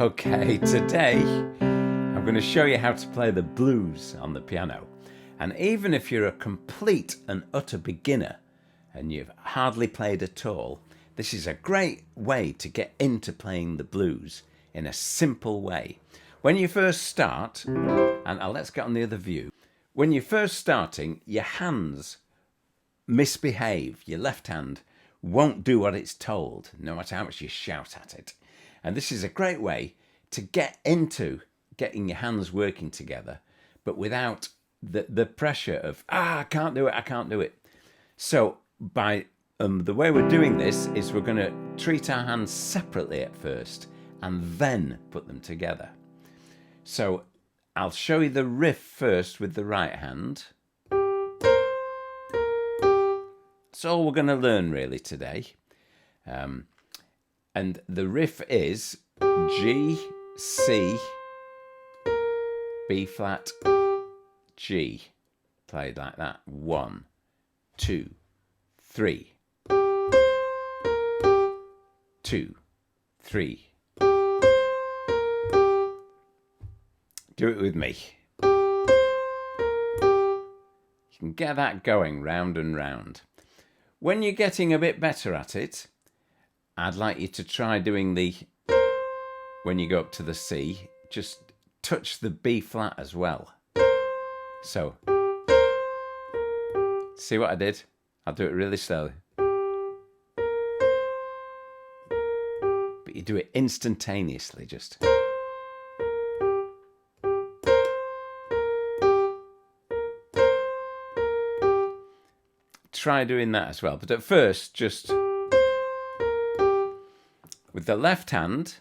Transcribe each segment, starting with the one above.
Okay, today I'm going to show you how to play the blues on the piano. And even if you're a complete and utter beginner and you've hardly played at all, this is a great way to get into playing the blues in a simple way. When you first start, and let's get on the other view. When you're first starting, your hands misbehave. Your left hand won't do what it's told, no matter how much you shout at it. And this is a great way to get into getting your hands working together, but without the pressure of, I can't do it. So by the way we're doing this is we're going to treat our hands separately at first and then put them together. So I'll show you the riff first with the right hand. That's all we're going to learn really today. And the riff is G, C, B flat, G. Played like that. 1, 2, 3. 2, 3. Do it with me. You can get that going round and round. When you're getting a bit better at it, I'd like you to try doing when you go up to the C, just touch the B flat as well. So, see what I did? I'll do it really slowly. But you do it instantaneously, just. Try doing that as well. But at first, just with the left hand,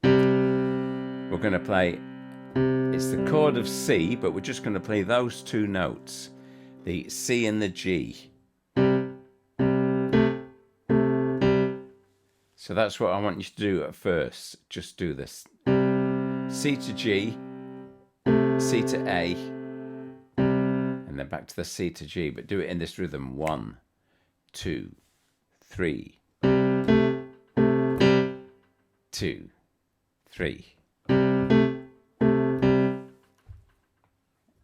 we're going to play, it's the chord of C, but we're just going to play those two notes, the C and the G. So that's what I want you to do at first. Just do this. C to G, C to A, and then back to the C to G, but do it in this rhythm. 1, 2, 3. 2, 3.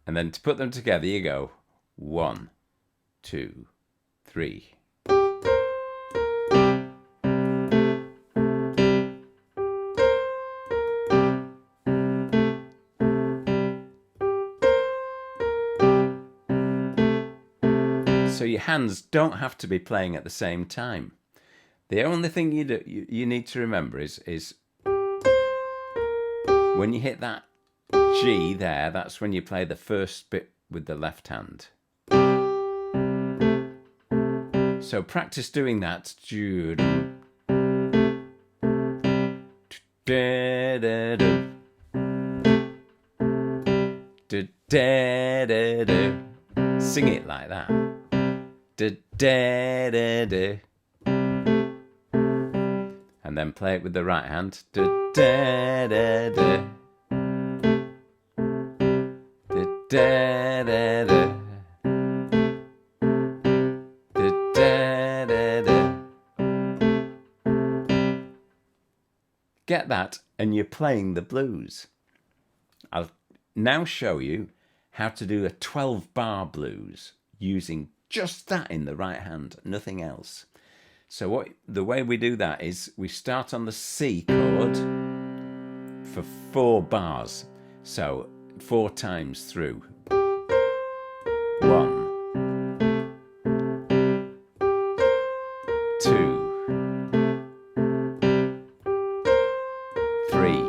And then to put them together, you go 1, 2, 3. So your hands don't have to be playing at the same time. The only thing you need to remember is when you hit that G there, that's when you play the first bit with the left hand. So practice doing that. Sing it like that. And then play it with the right hand. Get that, and you're playing the blues. I'll now show you how to do a 12-bar blues using just that in the right hand, nothing else. So the way we do that is we start on the C chord for 4 bars. So 4 times through. 1, 2, 3,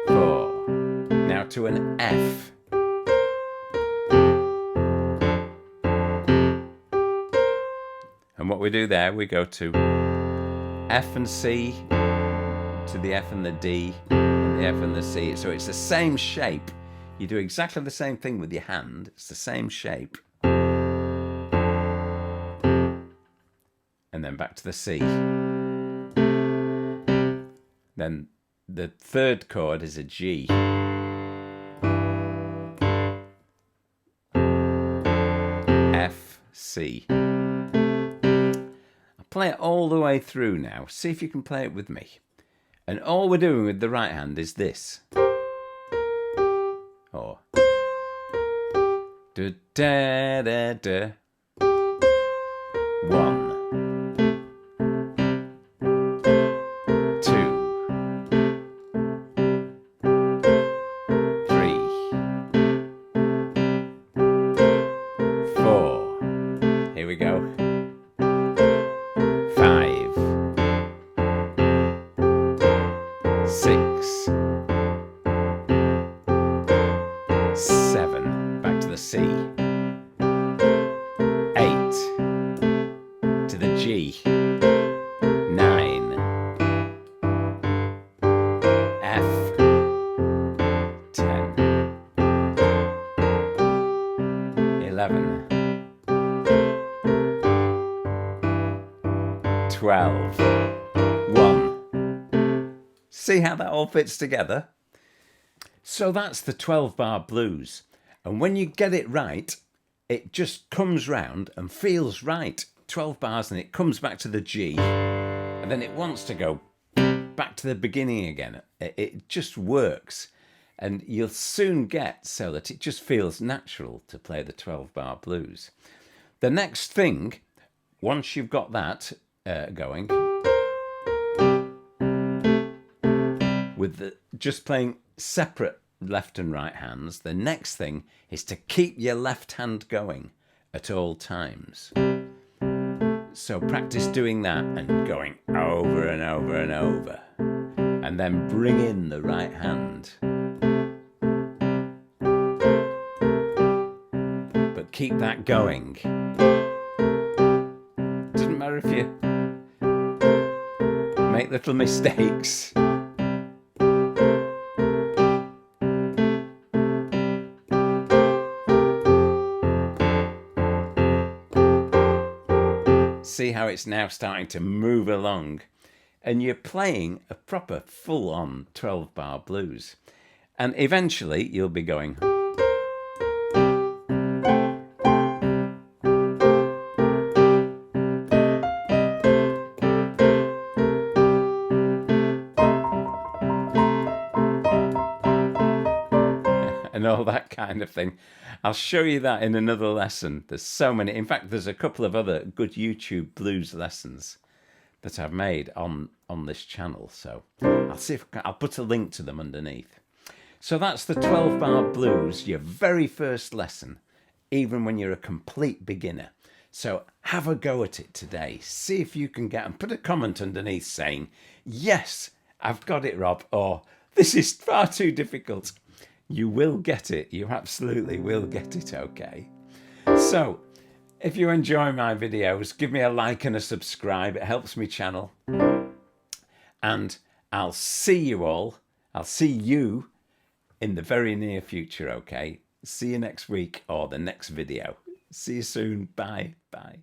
4. Now to an F. And what we do there, we go to F and C, to the F and the D, and the F and the C. So it's the same shape. You do exactly the same thing with your hand. It's the same shape. And then back to the C. Then the third chord is a G. F, C. play it all the way through now. See if you can play it with me. And all we're doing with the right hand is this. Or da da da da. 1, 2, 3, 4. Here we go. 5, 6, 7. Back to the C. 8. To the G. 9. F. 10. 11. 12. 1. See how that all fits together? So that's the 12-bar blues. And when you get it right, it just comes round and feels right. 12 bars and it comes back to the G. And then it wants to go back to the beginning again. It just works. And you'll soon get so that it just feels natural to play the 12-bar blues. The next thing, once you've got that going, with just playing separate left and right hands, the next thing is to keep your left hand going at all times. So practice doing that and going over and over and over. And then bring in the right hand. But keep that going. Doesn't matter if you make little mistakes. See how it's now starting to move along, and you're playing a proper full-on 12-bar blues, and eventually you'll be going and all that kind of thing. I'll show you that in another lesson. There's so many. In fact, there's a couple of other good YouTube blues lessons that I've made on this channel. So I'll see if I'll put a link to them underneath. So that's the 12-bar blues, your very first lesson, even when you're a complete beginner. So have a go at it today. See if you can get, and put a comment underneath saying, yes, I've got it, Rob, or this is far too difficult. You will get it. You absolutely will get it, okay? So, if you enjoy my videos, give me a like and a subscribe. It helps me channel. And I'll see you all. I'll see you in the very near future, okay? See you next week or the next video. See you soon. Bye. Bye.